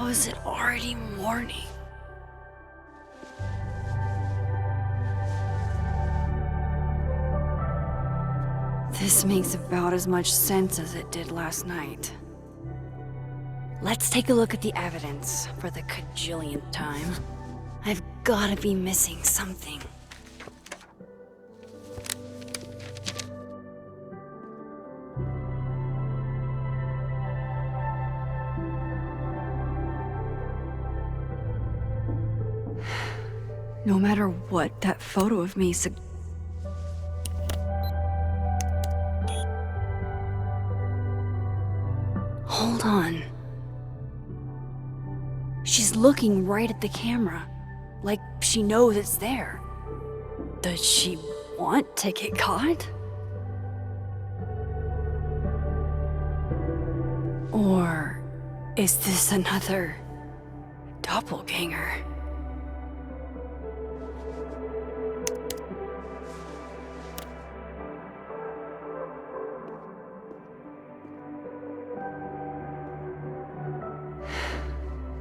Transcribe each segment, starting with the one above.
How is it already morning? This makes about as much sense as it did last night. Let's take a look at the evidence for the cajillionth time. I've gotta be missing something. No matter what that photo of me Hold on. She's looking right at the camera, like she knows it's there. Does she want to get caught? Or is this another doppelganger?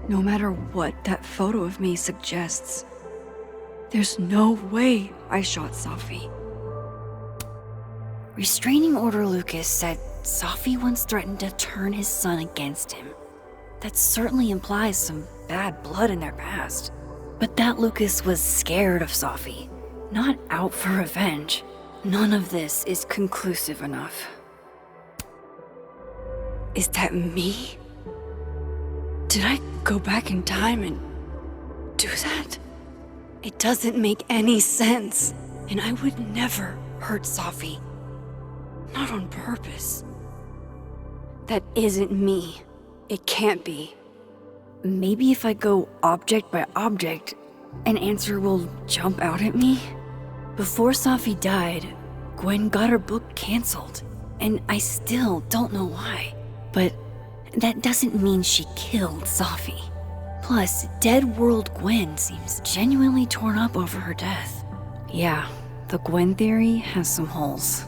No matter what that photo of me suggests, there's no way I shot Safi. Restraining Order Lucas said Safi once threatened to turn his son against him. That certainly implies some bad blood in their past. But that Lucas was scared of Safi, not out for revenge. None of this is conclusive enough. Is that me? Did I go back in time and do that? It doesn't make any sense. And I would never hurt Safi. Not on purpose. That isn't me. It can't be. Maybe if I go object by object, an answer will jump out at me? Before Safi died, Gwen got her book canceled. And I still don't know why. But that doesn't mean she killed Safi. Plus, Dead World Gwen seems genuinely torn up over her death. Yeah, the Gwen theory has some holes.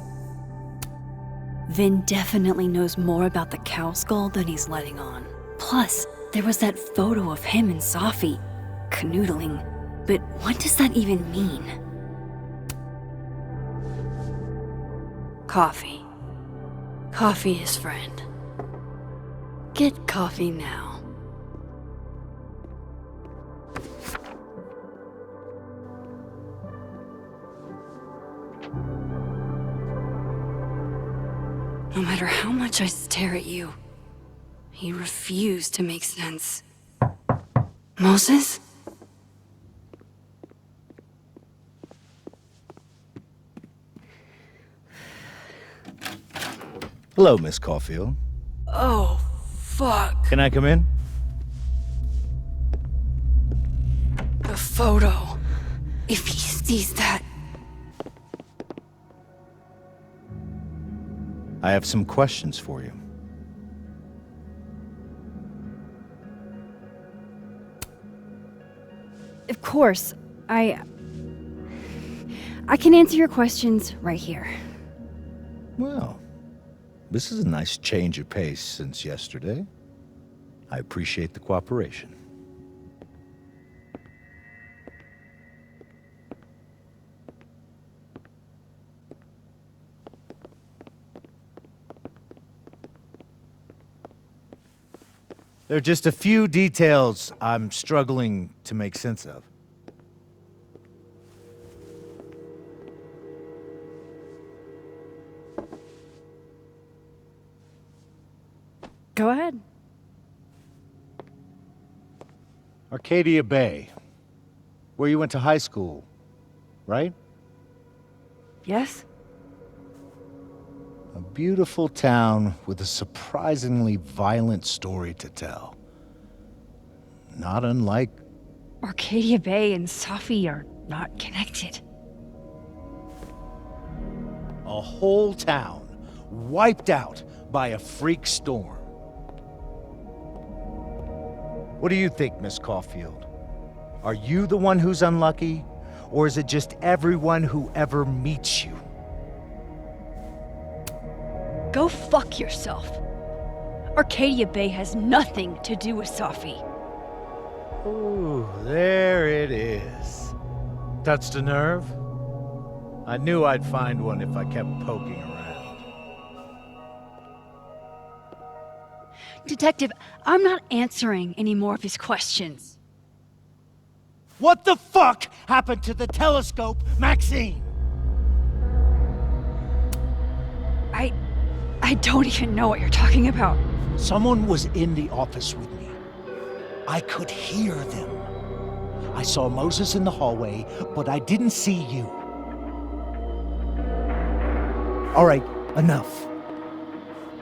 Vin definitely knows more about the cow skull than he's letting on. Plus, there was that photo of him and Safi canoodling. But what does that even mean? Coffee. Coffee is friend. Get coffee now. No matter how much I stare at you, you refuse to make sense. Moses? Hello, Miss Caulfield. Oh, fuck. Can I come in? The photo. If he sees that. I have some questions for you. Of course, I can answer your questions right here. Well, this is a nice change of pace since yesterday. I appreciate the cooperation. There are just a few details I'm struggling to make sense of. Go ahead. Arcadia Bay, where you went to high school, right? Yes? A beautiful town with a surprisingly violent story to tell. Not unlike... Arcadia Bay and Safi are not connected. a whole town wiped out by a freak storm. What do you think, Miss Caulfield? Are you the one who's unlucky, or is it just everyone who ever meets you? Go fuck yourself. Arcadia Bay has nothing to do with Safi. Ooh, there it is. Touched a nerve? I knew I'd find one if I kept poking around. Detective, I'm not answering any more of his questions. What the fuck happened to the telescope, Maxine? I don't even know what you're talking about. Someone was in the office with me. I could hear them. I saw Moses in the hallway, but I didn't see you. All right, enough.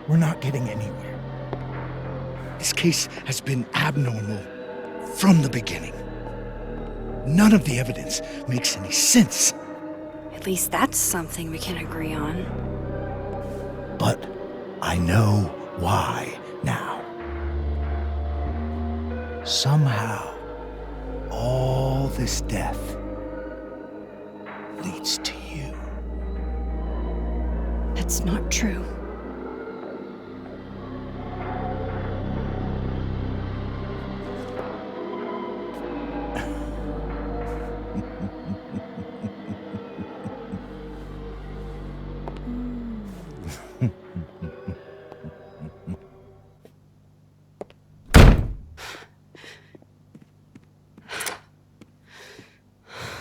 We're not getting anywhere. This case has been abnormal from the beginning. None of the evidence makes any sense. At least that's something we can agree on. But I know why now. Somehow, all this death leads to you. That's not true.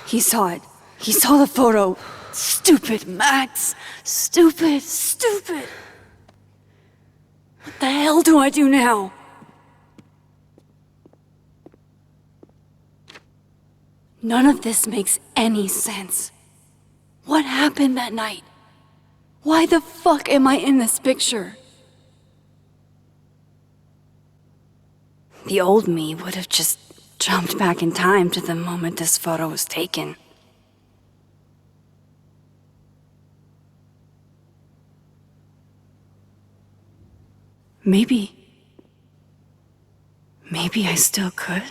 He saw it. He saw the photo. Stupid Max. Stupid, stupid. What the hell do I do now? None of this makes any sense. What happened that night? Why the fuck am I in this picture? The old me would have just jumped back in time to the moment this photo was taken. Maybe I still could.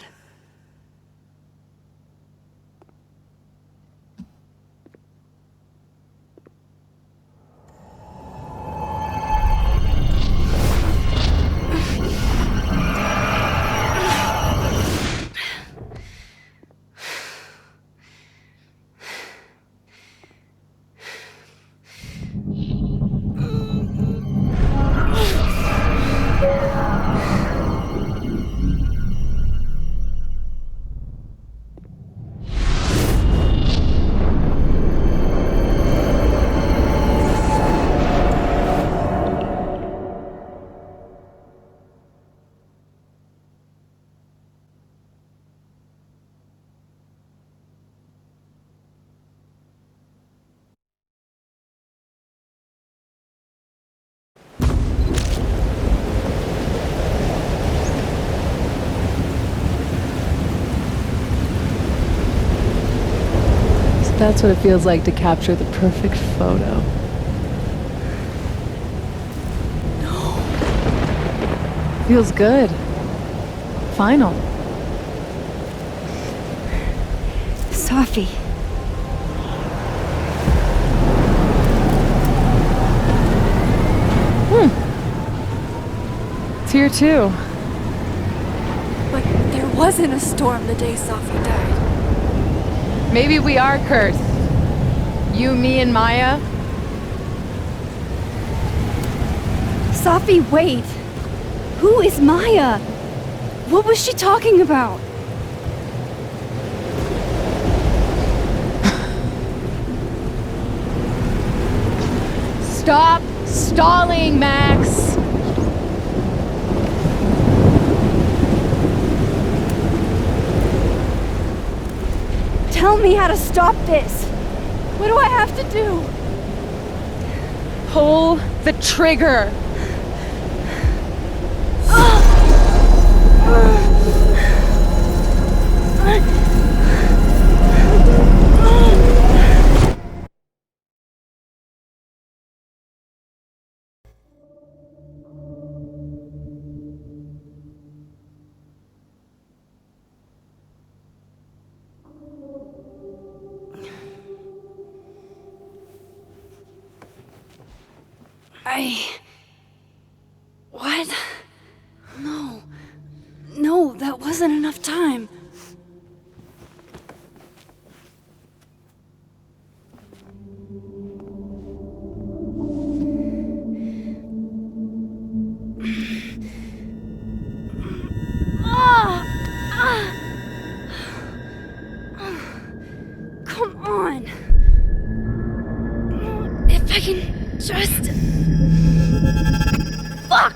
That's what it feels like to capture the perfect photo. No. Feels good. Final. Safi. It's here too. But there wasn't a storm the day Safi died. Maybe we are cursed. You, me, and Maya. Safi, wait. Who is Maya? What was she talking about? Stop stalling, Max! Tell me how to stop this. What do I have to do? Pull the trigger. What? No. No, that wasn't. wasn't enough time. Come on. If I can just... Fuck!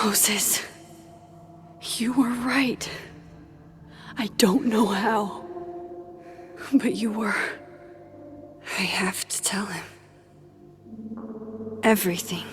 Moses, you were right. I don't know how, but you were. I have to tell him. Everything.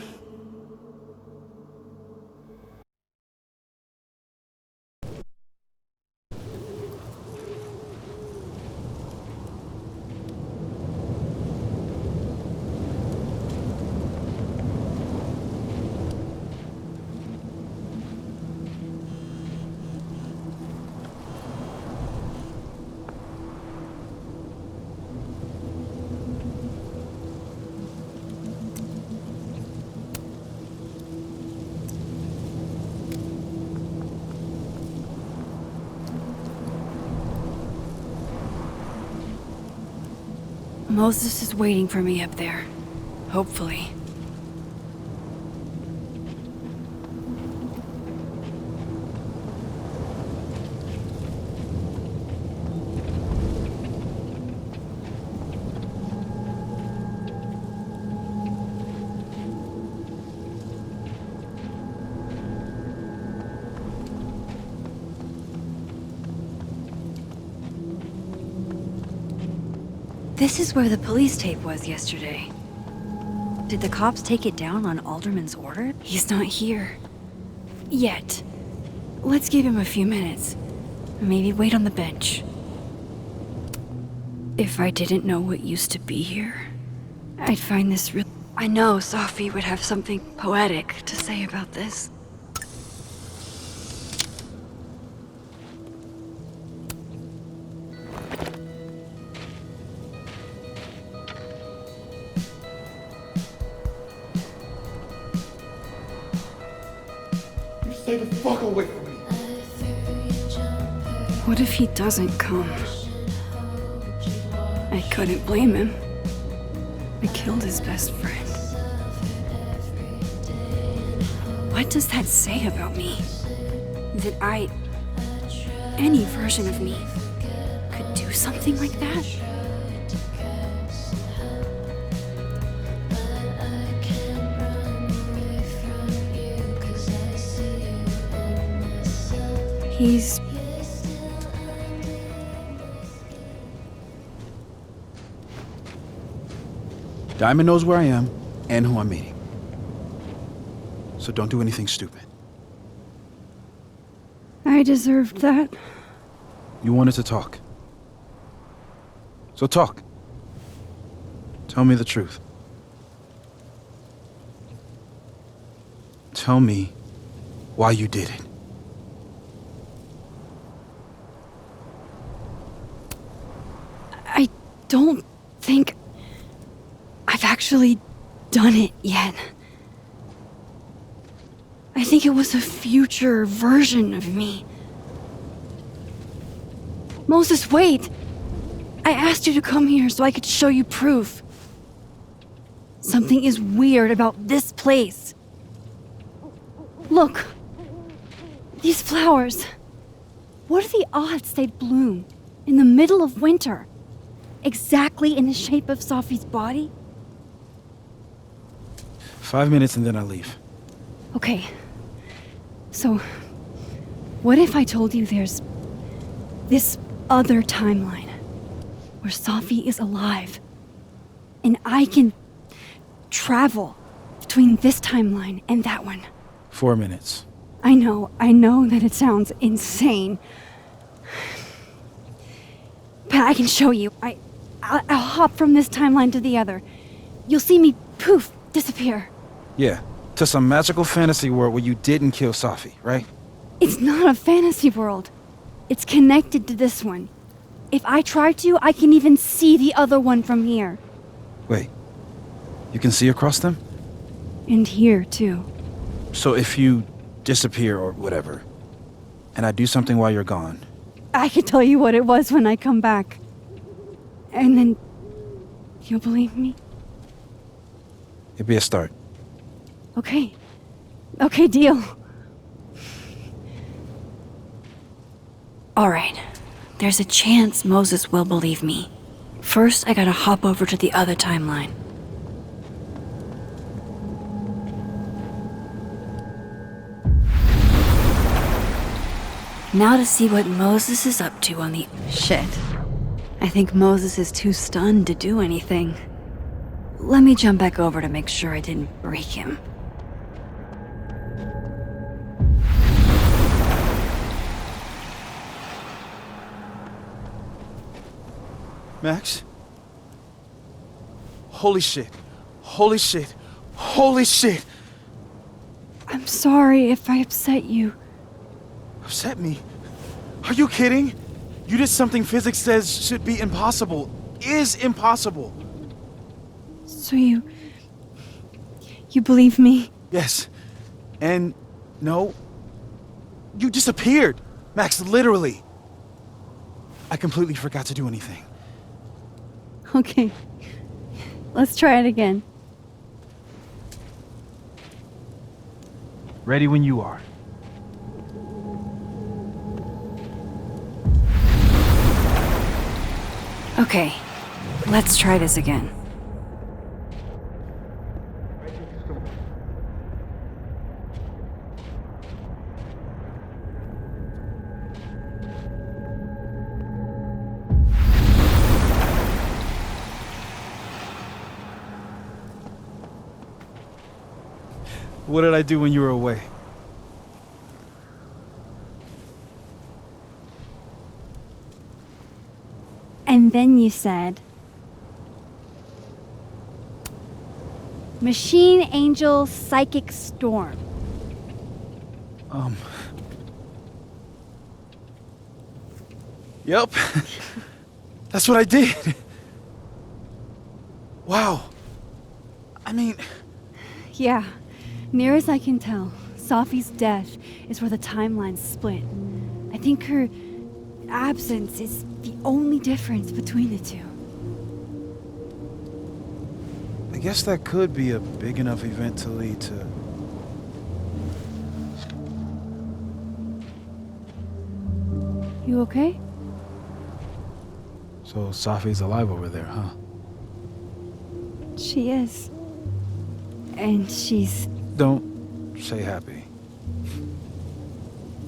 Moses is waiting for me up there. Hopefully. This is where the police tape was yesterday. Did the cops take it down on Alderman's order? He's not here. Yet. Let's give him a few minutes. Maybe wait on the bench. If I didn't know what used to be here, I'd find this real... I know Safi would have something poetic to say about this. Stay the fuck away from me. What if he doesn't come? I couldn't blame him. I killed his best friend. What does that say about me? That any version of me, could do something like that? He's... Diamond knows where I am and who I'm meeting. So don't do anything stupid. I deserved that. You wanted to talk. So talk. Tell me the truth. Tell me why you did it. I don't think I've actually done it yet. I think it was a future version of me. Moses, wait! I asked you to come here so I could show you proof. Something is weird about this place. Look. These flowers. What are the odds they'd bloom in the middle of winter? Exactly in the shape of Safi's body? 5 minutes and then I leave. Okay. So, what if I told you there's this other timeline where Safi is alive and I can travel between this timeline and that one? 4 minutes. I know that it sounds insane. But I can show you. I'll hop from this timeline to the other. You'll see me, poof, disappear. Yeah, to some magical fantasy world where you didn't kill Safi, right? It's not a fantasy world. It's connected to this one. If I try to, I can even see the other one from here. Wait. You can see across them? And here, too. So if you disappear or whatever, and I do something while you're gone, I can tell you what it was when I come back. And then you'll believe me? it'd be a start. Okay. Okay, deal. Alright. There's a chance Moses will believe me. First, I gotta hop over to the other timeline. Now to see what Moses is up to on the... Shit. I think Moses is too stunned to do anything. Let me jump back over to make sure I didn't break him. Max? Holy shit. Holy shit. Holy shit! I'm sorry if I upset you. Upset me? Are you kidding? You did something physics says should be impossible. Is impossible. So you believe me? Yes. And no. You disappeared. Max, literally. I completely forgot to do anything. Okay. Let's try it again. Ready when you are. Okay. Let's try this again. What did I do when you were away? And then you said... Machine Angel Psychic Storm. Yep. That's what I did. Wow. I mean... Yeah. Near as I can tell, Safi's death is where the timelines split. I think her absence is the only difference between the two. I guess that could be a big enough event to lead to... You okay? So Safi's alive over there, huh? She is. And she's... Don't say happy.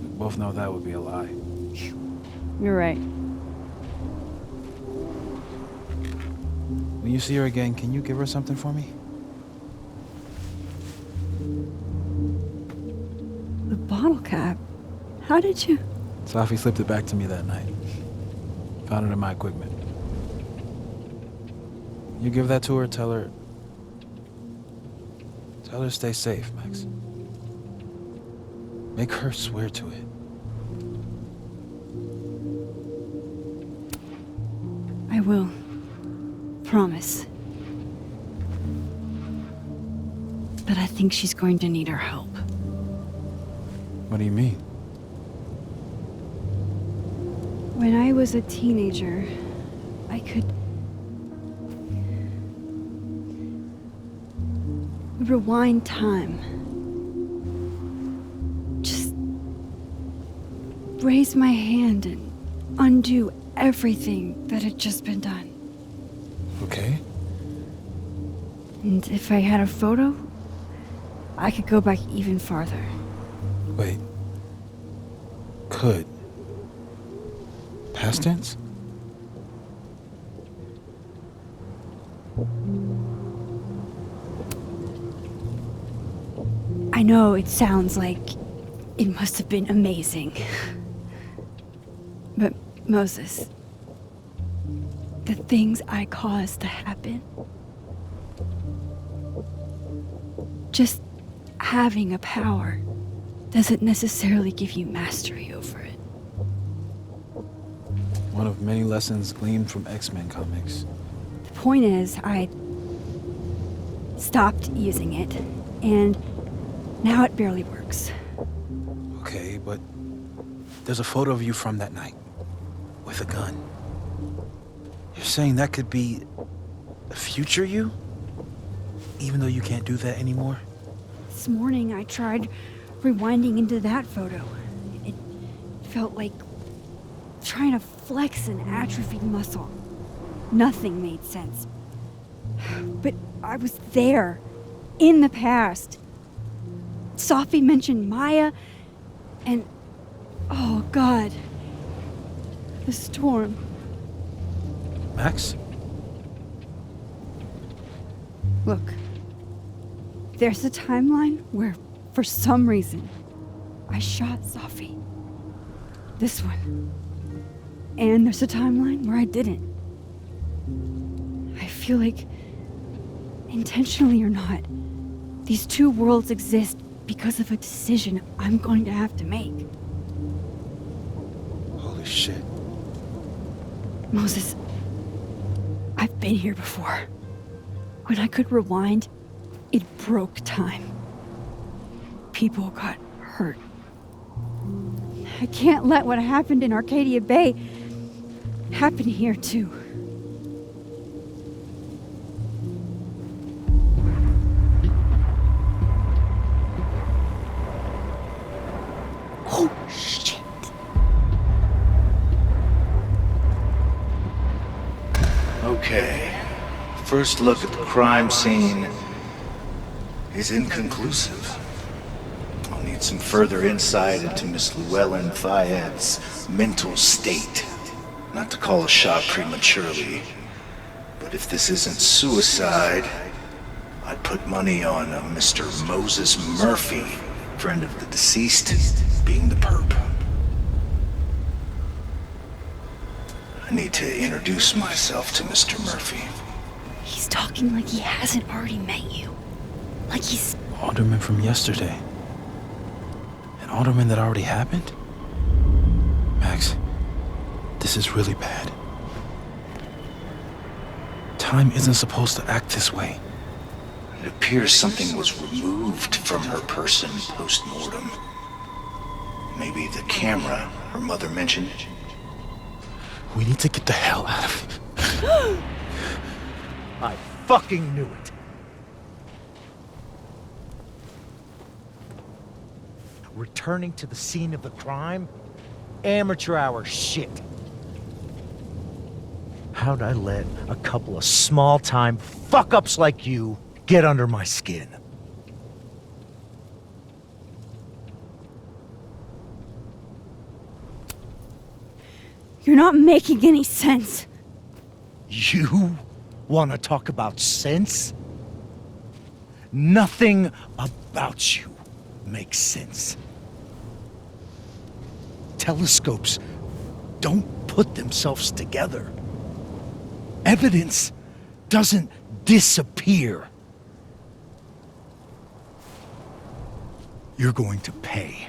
We both know that would be a lie. You're right. When you see her again, can you give her something for me? The bottle cap? How did you... Safi slipped it back to me that night. Found it in my equipment. You give that to her, tell her stay safe, Max. Make her swear to it. I will. Promise. But I think she's going to need our help. What do you mean? When I was a teenager, I could rewind time. Just raise my hand and undo everything that had just been done. Okay. And if I had a photo, I could go back even farther. Wait. Could. Past tense? I know it sounds like it must have been amazing. But Moses, the things I caused to happen, just having a power doesn't necessarily give you mastery over it. One of many lessons gleaned from X-Men comics. The point is, I stopped using it, and now it barely works. Okay, but there's a photo of you from that night with a gun. You're saying that could be a future you? Even though you can't do that anymore? This morning, I tried rewinding into that photo. It felt like trying to flex an atrophied muscle. Nothing made sense. But I was there, in the past. Sophie mentioned Maya, and oh God, the storm. Max? Look, there's a timeline where, for some reason, I shot Sophie. This one. And there's a timeline where I didn't. I feel like, intentionally or not, these two worlds exist because of a decision I'm going to have to make. Holy shit. Moses, I've been here before. When I could rewind, it broke time. People got hurt. I can't let what happened in Arcadia Bay happen here too. Oh, shit. Okay. First look at the crime scene is inconclusive. I'll need some further insight into Miss Llewellyn Fayette's mental state. Not to call a shot prematurely, but if this isn't suicide, I'd put money on a Mr. Moses Murphy, friend of the deceased, being the perp. I need to introduce myself to Mr. Murphy. He's talking like he hasn't already met you. Like he's... Alderman from yesterday. An alderman that already happened? Max, this is really bad. Time isn't supposed to act this way. It appears something was removed from her person post-mortem. Maybe the camera her mother mentioned. We need to get the hell out of here. I fucking knew it. Returning to the scene of the crime? Amateur hour shit. How'd I let a couple of small-time fuck-ups like you get under my skin? You're not making any sense. You want to talk about sense? Nothing about you makes sense. Telescopes don't put themselves together. Evidence doesn't disappear. You're going to pay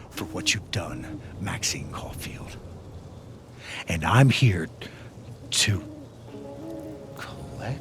for what you've done, Maxine Caulfield. And I'm here to collect.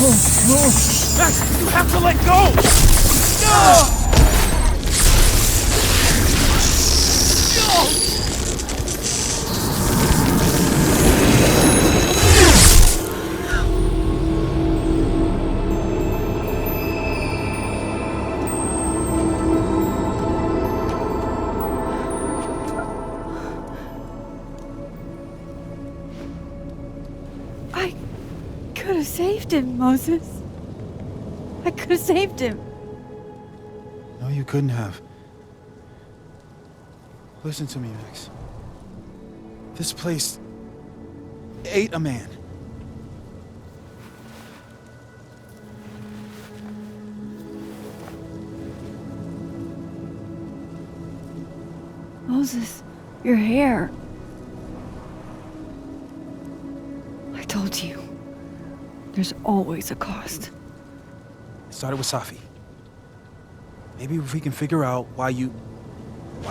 Max, you have to let go! No! I could have saved him, Moses. I could have saved him. No, you couldn't have. Listen to me, Max. This place ate a man. Moses, your hair. I told you. There's always a cost. It started with Safi. Maybe if we can figure out why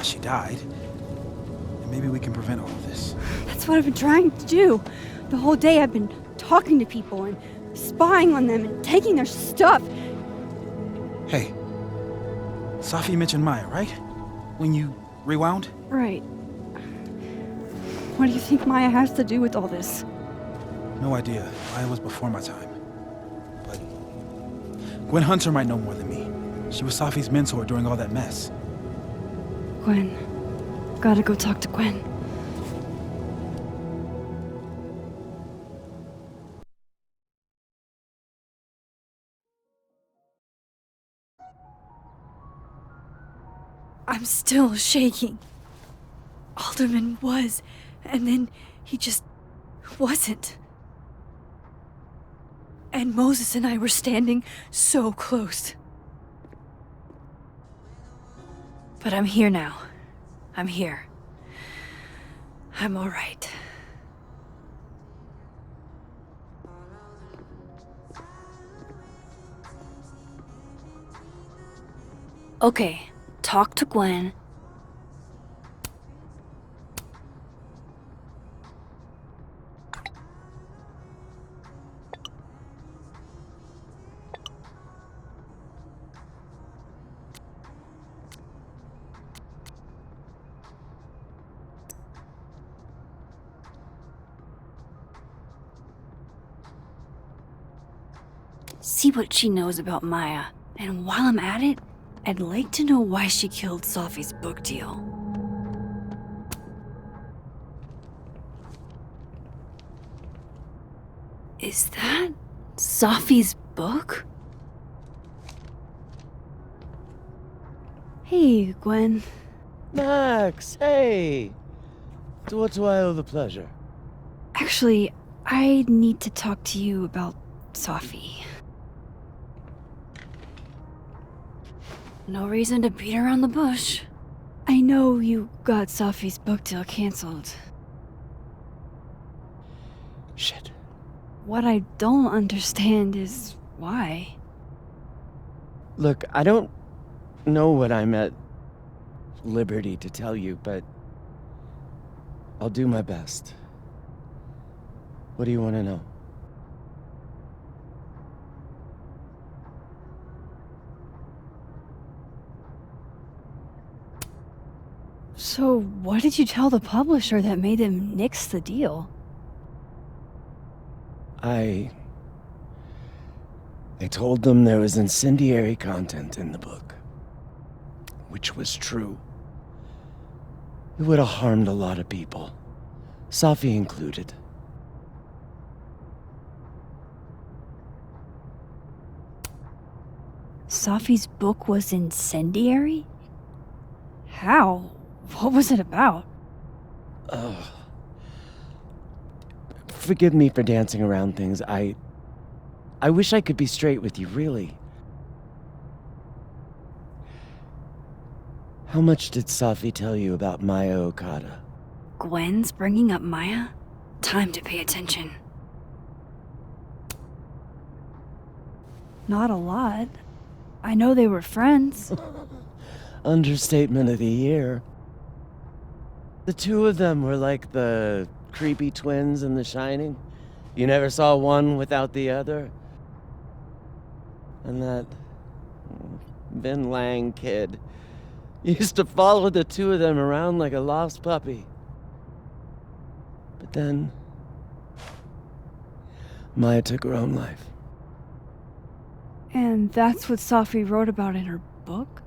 she died, and maybe we can prevent all of this. That's what I've been trying to do. The whole day I've been talking to people and spying on them and taking their stuff. Hey, Safi mentioned Maya, right? When you rewound? Right. What do you think Maya has to do with all this? No idea. Maya was before my time. But Gwen Hunter might know more than me. She was Safi's mentor during all that mess. Gwen. Gotta go talk to Gwen. I'm still shaking. Alderman was, and then he just wasn't. And Moses and I were standing so close. But I'm here now. I'm here. I'm all right. Okay, talk to Gwen. See what she knows about Maya. And while I'm at it, I'd like to know why she killed Safi's book deal. Is that Safi's book? Hey, Gwen. Max, hey! To what do I owe the pleasure? Actually, I need to talk to you about Safi. No reason to beat around the bush. I know you got Safi's book deal canceled. Shit. What I don't understand is why. Look, I don't know what I'm at liberty to tell you, but I'll do my best. What do you want to know? So, what did you tell the publisher that made them nix the deal? I told them there was incendiary content in the book, which was true. It would have harmed a lot of people, Safi included. Safi's book was incendiary? How? What was it about? Forgive me for dancing around things. I wish I could be straight with you, really. How much did Safi tell you about Maya Okada? Gwen's bringing up Maya? Time to pay attention. Not a lot. I know they were friends. Understatement of the year. The two of them were like the creepy twins in The Shining. You never saw one without the other. And that Vin Lang kid used to follow the two of them around like a lost puppy. But then Maya took her own life. And that's what Safi wrote about in her book?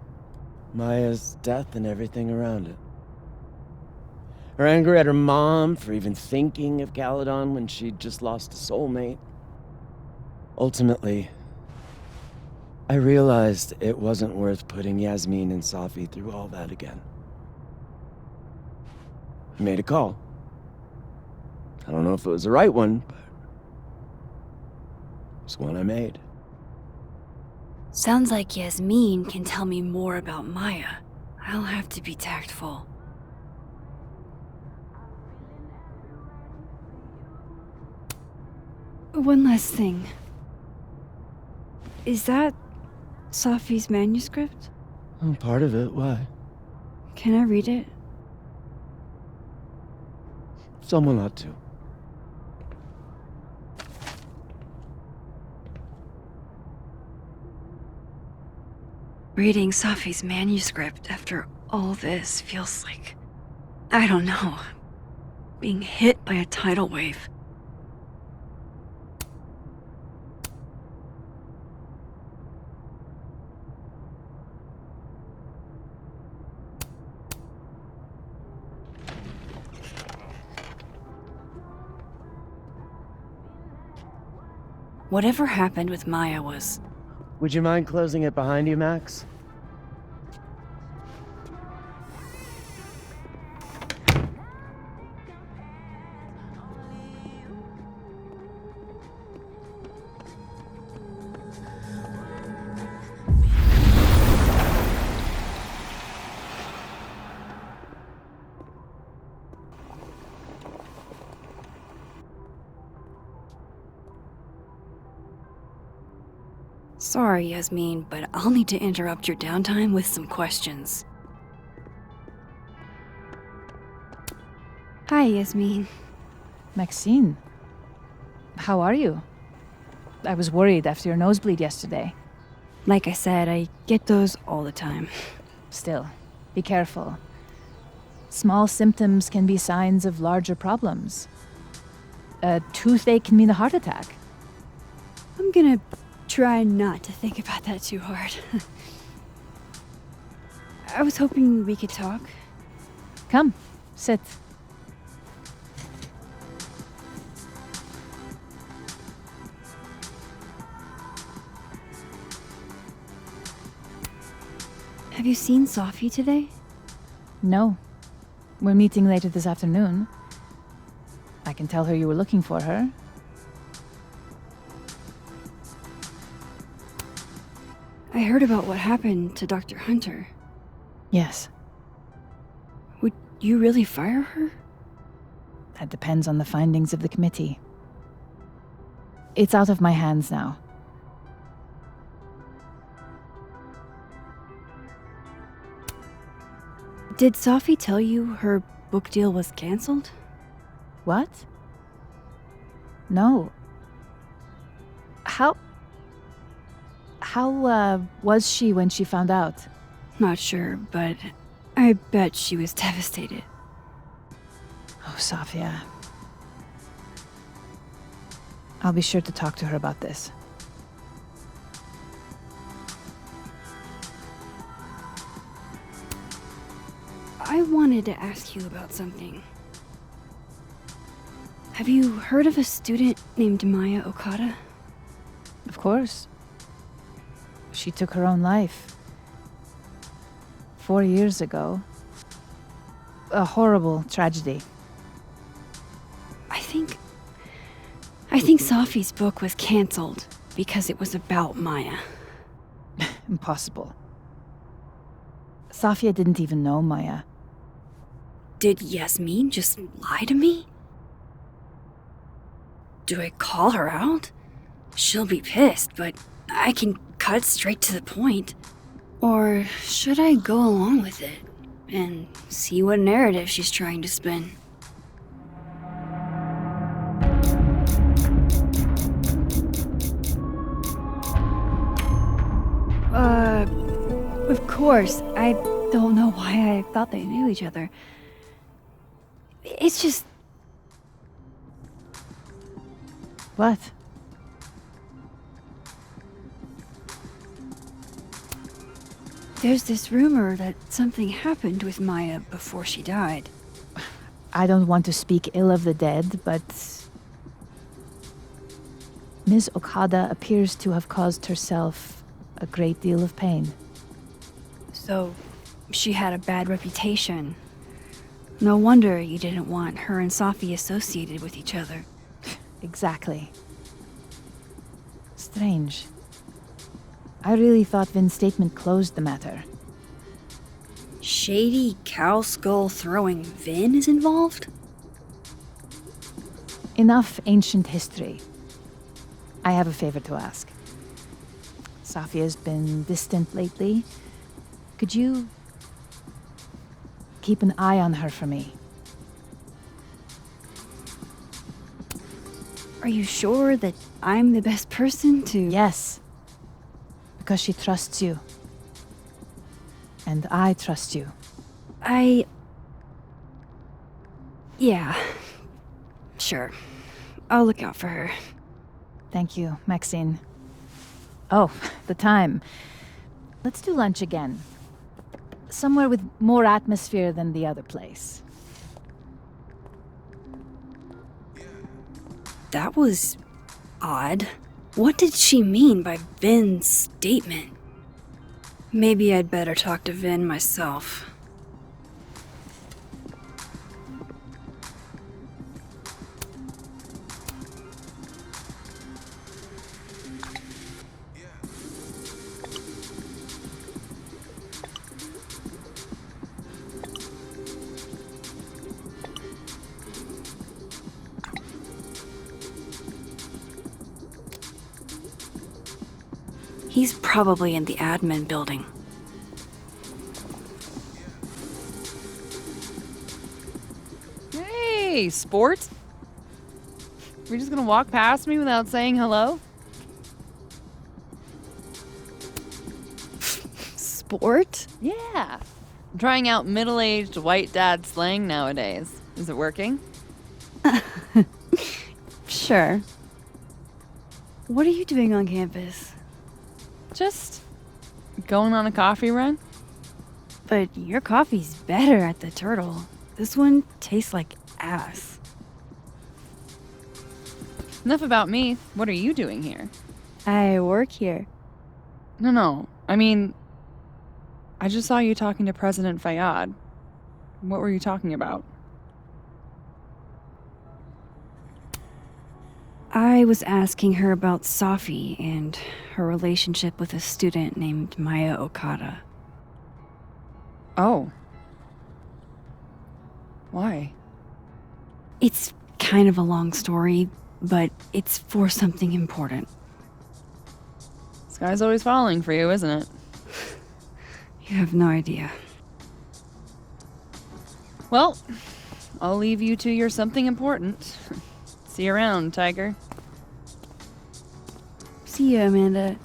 Maya's death and everything around it. Her anger at her mom for even thinking of Caledon when she'd just lost a soulmate. Ultimately, I realized it wasn't worth putting Yasmin and Safi through all that again. I made a call. I don't know if it was the right one, but it's one I made. Sounds like Yasmin can tell me more about Maya. I'll have to be tactful. One last thing. Is that Safi's manuscript? Oh, part of it, why? Can I read it? Someone ought to. Reading Safi's manuscript after all this feels like, I don't know, being hit by a tidal wave. Whatever happened with Maya was... Would you mind closing it behind you, Max? Sorry, Yasmin, but I'll need to interrupt your downtime with some questions. Hi, Yasmin. Maxine, how are you? I was worried after your nosebleed yesterday. Like I said, I get those all the time. Still, be careful. Small symptoms can be signs of larger problems. A toothache can mean a heart attack. I'm gonna try not to think about that too hard. I was hoping we could talk. Come, sit. Have you seen Safi today? No. We're meeting later this afternoon. I can tell her you were looking for her. I heard about what happened to Dr. Hunter. Yes, Would you really fire her? that depends on the findings of the committee. It's out of my hands now. Did Safi tell you her book deal was canceled? What? No. How was she when she found out? Not sure, but I bet she was devastated. Oh, Safia. I'll be sure to talk to her about this. I wanted to ask you about something. Have you heard of a student named Maya Okada? Of course. She took her own life. 4 years ago. A horrible tragedy. I think Safi's book was canceled because it was about Maya. Impossible. Safia didn't even know Maya. Did Yasmin just lie to me? Do I call her out? She'll be pissed, but I can cut straight to the point. Or should I go along with it and see what narrative she's trying to spin? course. I don't know why I thought they knew each other. It's just... What? There's this rumor that something happened with Maya before she died. I don't want to speak ill of the dead, but Ms. Okada appears to have caused herself a great deal of pain. So, she had a bad reputation. No wonder you didn't want her and Safi associated with each other. Exactly. Strange. I really thought Vin's statement closed the matter. Shady cow skull throwing Vin is involved? Enough ancient history. I have a favor to ask. Safia's been distant lately. Could you keep an eye on her for me? Are you sure that I'm the best person to... Yes. Because she trusts you. And I trust you. Yeah. Sure. I'll look out for her. Thank you, Maxine. Oh, the time. Let's do lunch again. Somewhere with more atmosphere than the other place. That was... odd. What did she mean by Vin's statement? Maybe I'd better talk to Vin myself. He's probably in the admin building. Hey, sport. You're just gonna walk past me without saying hello? Sport? Yeah. I'm trying out middle-aged white dad slang nowadays. Is it working? Sure. What are you doing on campus? Just going on a coffee run? But your coffee's better at the Turtle. This one tastes like ass. Enough about me. What are you doing here? I work here. No. I mean, I just saw you talking to President Fayyad. What were you talking about? I was asking her about Safi and her relationship with a student named Maya Okada. Oh. Why? It's kind of a long story, but it's for something important. Sky's always falling for you, isn't it? You have no idea. Well, I'll leave you to your something important. See you around, Tiger. See ya, Amanda.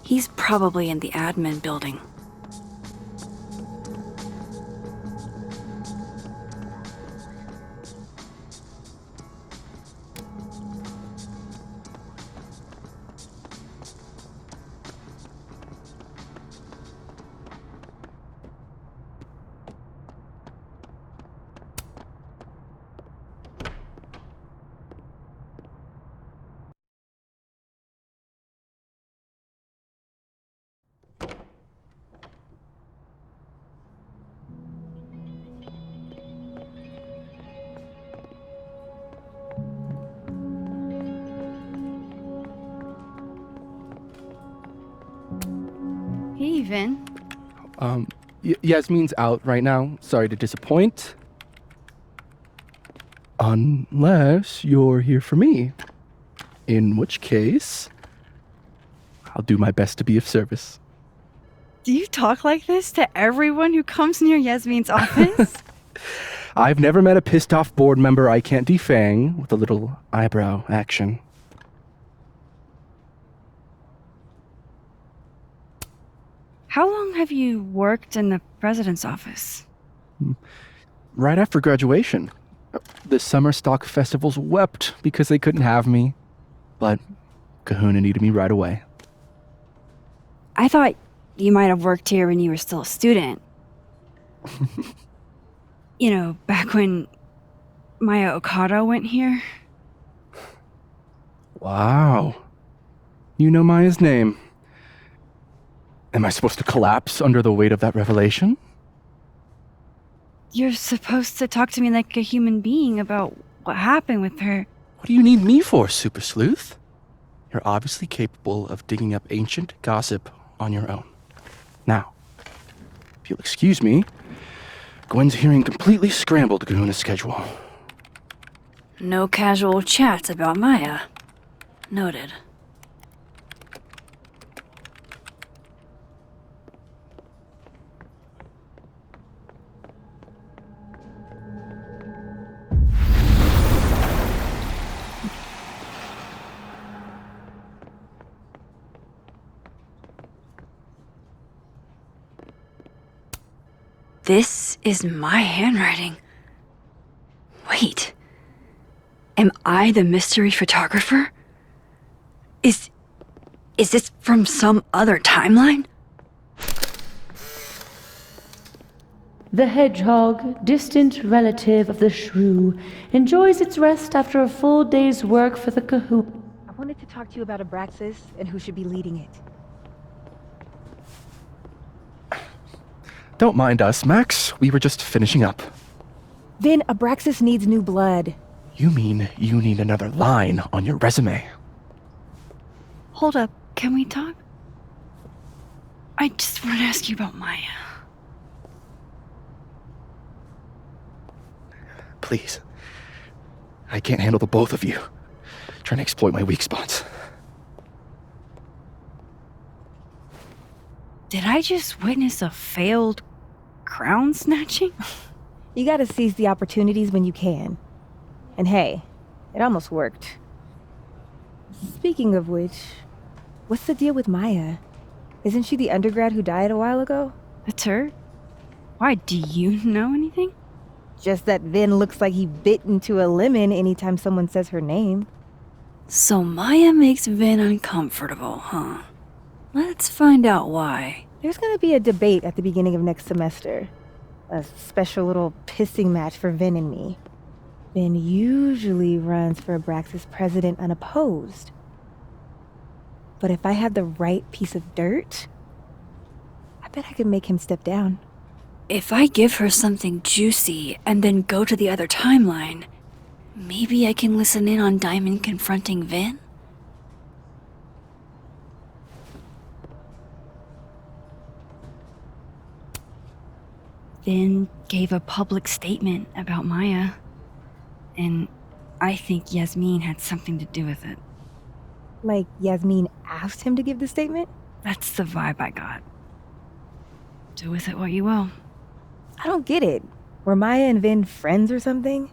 He's probably in the admin building. Hey, Vin. Yasmin's out right now. Sorry to disappoint. Unless you're here for me. In which case, I'll do my best to be of service. Do you talk like this to everyone who comes near Yasmin's office? I've never met a pissed off board member I can't defang with a little eyebrow action. How long have you worked in the president's office? Right after graduation. The summer stock festivals wept because they couldn't have me. But Kahuna needed me right away. I thought you might have worked here when you were still a student. You know, back when Maya Okada went here. Wow. You know Maya's name. Am I supposed to collapse under the weight of that revelation? You're supposed to talk to me like a human being about what happened with her. What do you need me for, Super Sleuth? You're obviously capable of digging up ancient gossip on your own. Now, if you'll excuse me, Gwen's hearing completely scrambled Kahuna's schedule. No casual chats about Maya. Noted. This is my handwriting. Wait. Am I the mystery photographer? Is this from some other timeline? The hedgehog, distant relative of the shrew, enjoys its rest after a full day's work for the Kahuna. I wanted to talk to you about Abraxas and who should be leading it. Don't mind us, Max. We were just finishing up. Then Abraxas needs new blood. You mean you need another line on your resume? Hold up, can we talk? I just want to ask you about Maya. Please. I can't handle the both of you. Trying to exploit my weak spots. Did I just witness a failed crown snatching? You gotta seize the opportunities when you can. And hey, it almost worked. Speaking of which, what's the deal with Maya? Isn't she the undergrad who died a while ago? That's her? Why, do you know anything? Just that Vin looks like he bit into a lemon anytime someone says her name. So Maya makes Vin uncomfortable, huh? Let's find out why. There's gonna be a debate at the beginning of next semester. A special little pissing match for Vin and me. Vin usually runs for Abraxas president unopposed. But if I had the right piece of dirt, I bet I could make him step down. If I give her something juicy and then go to the other timeline, maybe I can listen in on Diamond confronting Vin? Vin gave a public statement about Maya, and I think Yasmin had something to do with it. Like Yasmin asked him to give the statement? That's the vibe I got. Do with it what you will. I don't get it. Were Maya and Vin friends or something?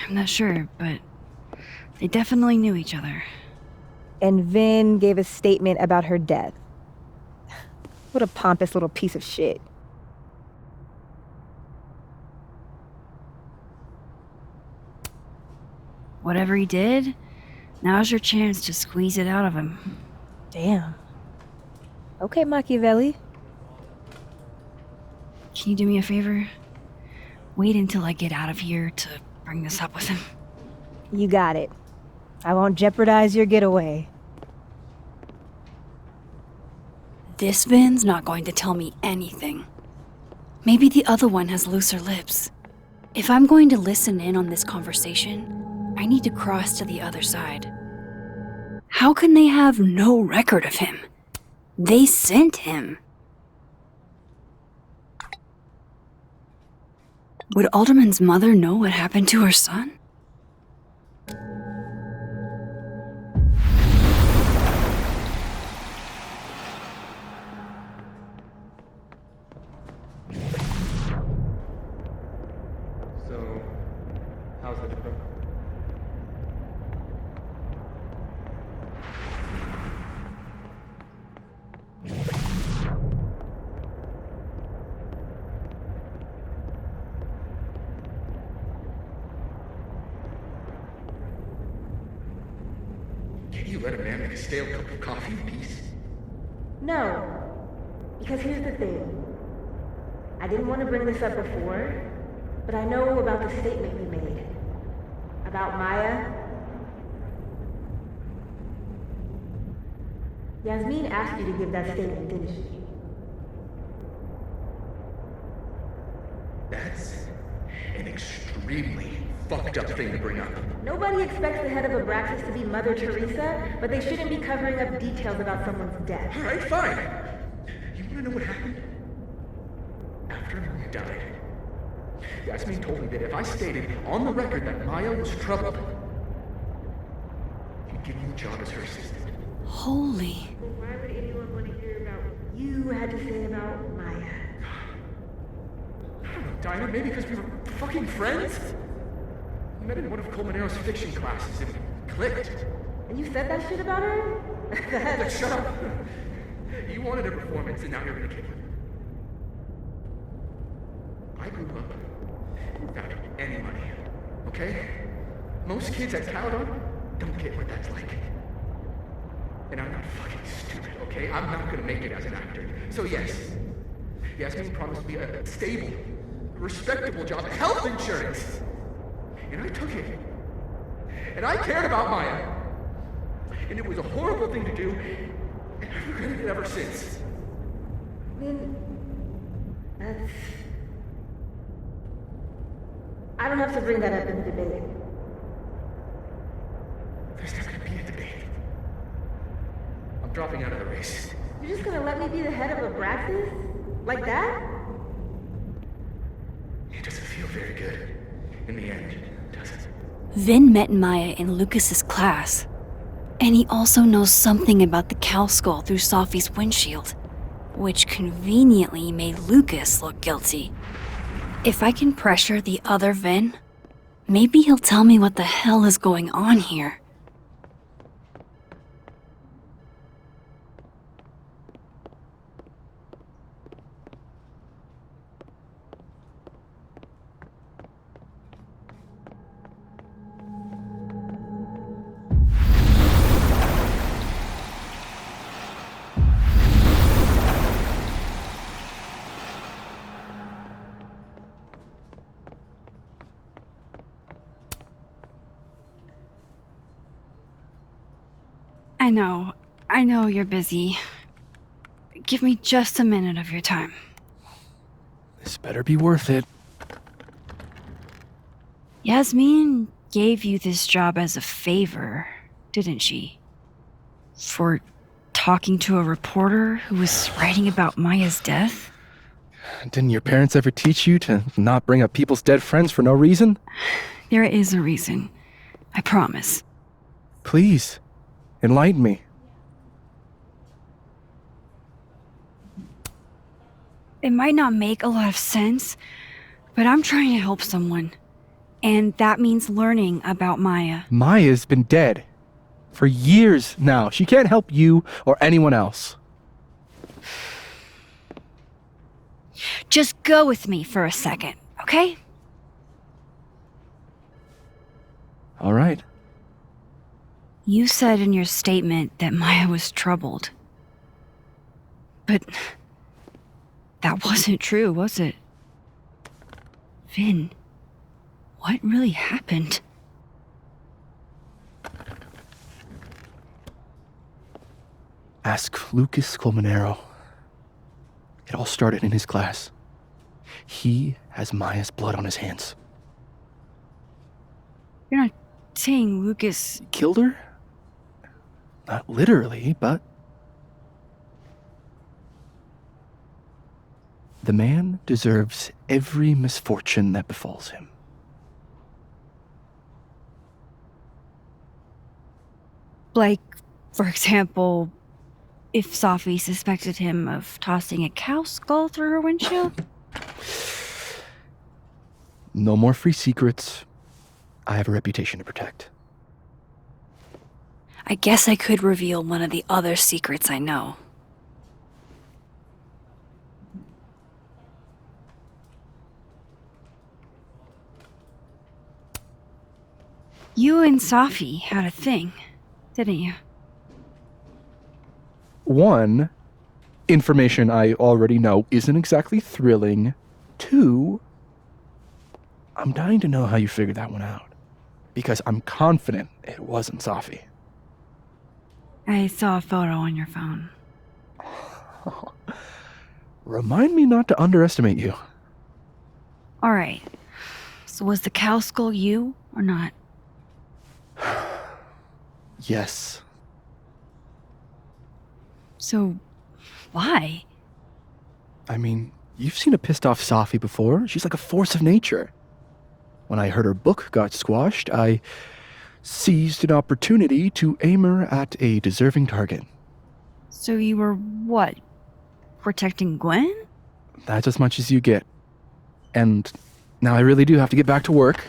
I'm not sure, but they definitely knew each other. And Vin gave a statement about her death. What a pompous little piece of shit. Whatever he did, now's your chance to squeeze it out of him. Damn. Okay, Machiavelli. Can you do me a favor? Wait until I get out of here to bring this up with him. You got it. I won't jeopardize your getaway. This Vin's not going to tell me anything. Maybe the other one has looser lips. If I'm going to listen in on this conversation, I need to cross to the other side. How can they have no record of him? They sent him. Would Alderman's mother know what happened to her son? So, how's it going? Can't you let a man make a stale cup of coffee in peace? No. Because here's the thing. I didn't want to bring this up before, but I know about the statement you made. About Maya. Yasmin asked you to give that statement, didn't she? That's an extremely fucked up thing to bring up. Nobody expects the head of Abraxas to be Mother Teresa, but they shouldn't be covering up details about someone's death. Alright, fine. You wanna know what happened? After Maya died, Yasmin told me that if I stated on the record that Maya was troubled, he'd give me a job as her assistant. Holy. Well, why would anyone want to hear about what you had to say about Maya? I don't know, Dinah, maybe because we were fucking friends? We met in one of Colmenaro's fiction classes and we clicked. And you said that shit about her? Like, shut up. You wanted a performance and now you're gonna kill it. I grew up without any money, okay? Most kids at Caledon don't get what that's like. And I'm not fucking stupid, okay? I'm not gonna make it as an actor. So yes, Yasmin promised me a stable, respectable job, health insurance. And I took it. And I cared about Maya. And it was a horrible thing to do, and I've regretted it ever since. Then that's... I don't have to bring that up in the debate. There's not gonna be a debate. I'm dropping out of the race. You're just gonna let me be the head of Abraxas? Like that? It doesn't feel very good in the end, does it? Vin met Maya in Lucas's class. And he also knows something about the cow skull through Sophie's windshield, which conveniently made Lucas look guilty. If I can pressure the other Vin, maybe he'll tell me what the hell is going on here. I know you're busy. Give me just a minute of your time. This better be worth it. Yasmin gave you this job as a favor, didn't she? For talking to a reporter who was writing about Maya's death? Didn't your parents ever teach you to not bring up people's dead friends for no reason? There is a reason. I promise. Please, enlighten me. It might not make a lot of sense, but I'm trying to help someone. And that means learning about Maya. Maya's been dead for years now. She can't help you or anyone else. Just go with me for a second, okay? All right. You said in your statement that Maya was troubled. But that wasn't true, was it? Vin, what really happened? Ask Lucas Colmenero. It all started in his class. He has Maya's blood on his hands. You're not saying Lucas Killed her? Not literally, but... The man deserves every misfortune that befalls him. Like, for example, if Sophie suspected him of tossing a cow skull through her windshield? No more free secrets. I have a reputation to protect. I guess I could reveal one of the other secrets I know. You and Sophie had a thing, didn't you? one, information I already know isn't exactly thrilling. Two, I'm dying to know how you figured that one out. Because I'm confident it wasn't Safi. I saw a photo on your phone. Remind me not to underestimate you. Alright. So was the cow skull you or not? Yes. So, why? I mean, you've seen a pissed off Safi before. She's like a force of nature. When I heard her book got squashed, I seized an opportunity to aim her at a deserving target. So you were what? Protecting Gwen? That's as much as you get. And now I really do have to get back to work.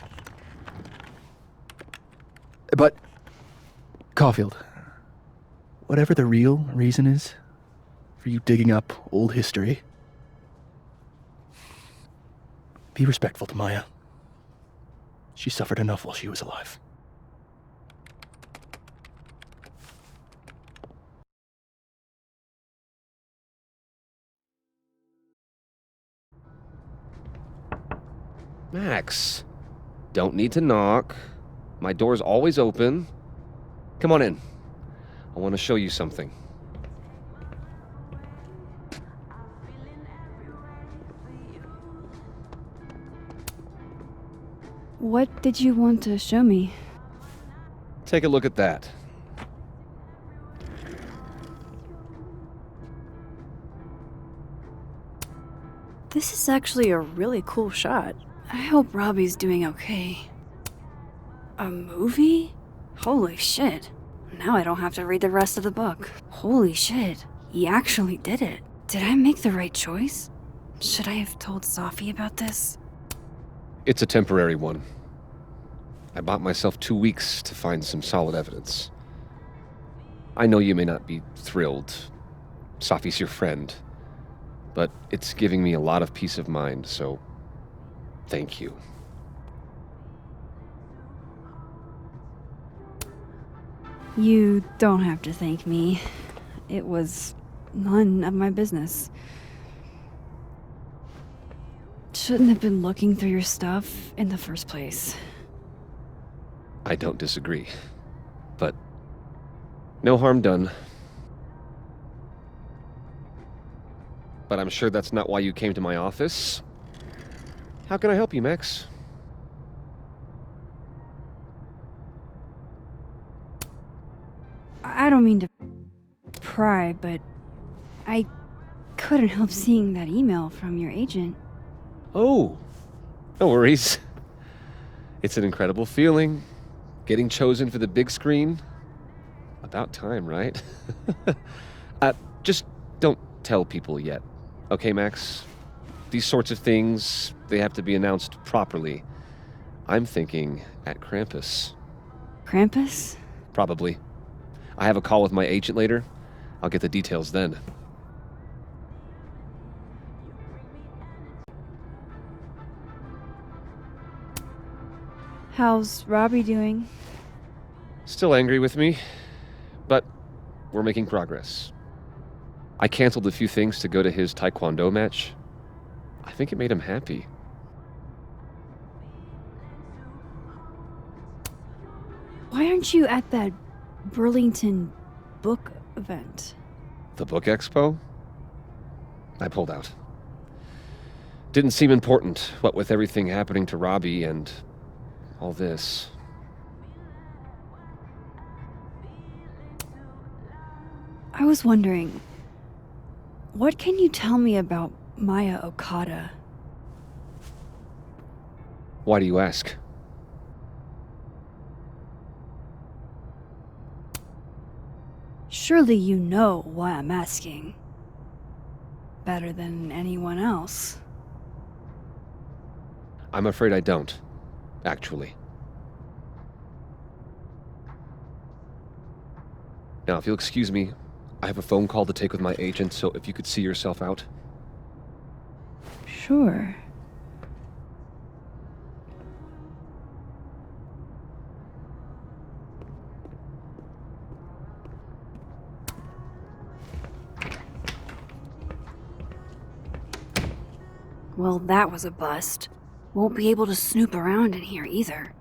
But, Caulfield, whatever the real reason is for you digging up old history, be respectful to Maya. She suffered enough while she was alive. Max, don't need to knock. My door's always open. Come on in. I want to show you something. What did you want to show me? Take a look at that. This is actually a really cool shot. I hope Robbie's doing okay. A movie? Holy shit. Now I don't have to read the rest of the book. Holy shit. He actually did it. Did I make the right choice? Should I have told Safi about this? It's a temporary one. I bought myself 2 weeks to find some solid evidence. I know you may not be thrilled. Safi's your friend. But it's giving me a lot of peace of mind, so thank you. You don't have to thank me. It was none of my business. Shouldn't have been looking through your stuff in the first place. I don't disagree. But no harm done. But I'm sure that's not why you came to my office. How can I help you, Max? I don't mean to pry, but I couldn't help seeing that email from your agent. Oh, no worries. It's an incredible feeling. Getting chosen for the big screen. About time, right? Just don't tell people yet. Okay, Max? These sorts of things, they have to be announced properly. I'm thinking at Krampus. Krampus? Probably. I have a call with my agent later. I'll get the details then. How's Robbie doing? Still angry with me, but we're making progress. I canceled a few things to go to his taekwondo match. I think it made him happy. Why aren't you at that Burlington book event? The book expo? I pulled out. Didn't seem important, what with everything happening to Robbie and all this. I was wondering, what can you tell me about Maya Okada? Why do you ask? Surely you know why I'm asking. Better than anyone else. I'm afraid I don't, actually. Now, if you'll excuse me, I have a phone call to take with my agent, so if you could see yourself out. Sure. Well, that was a bust. Won't be able to snoop around in here either.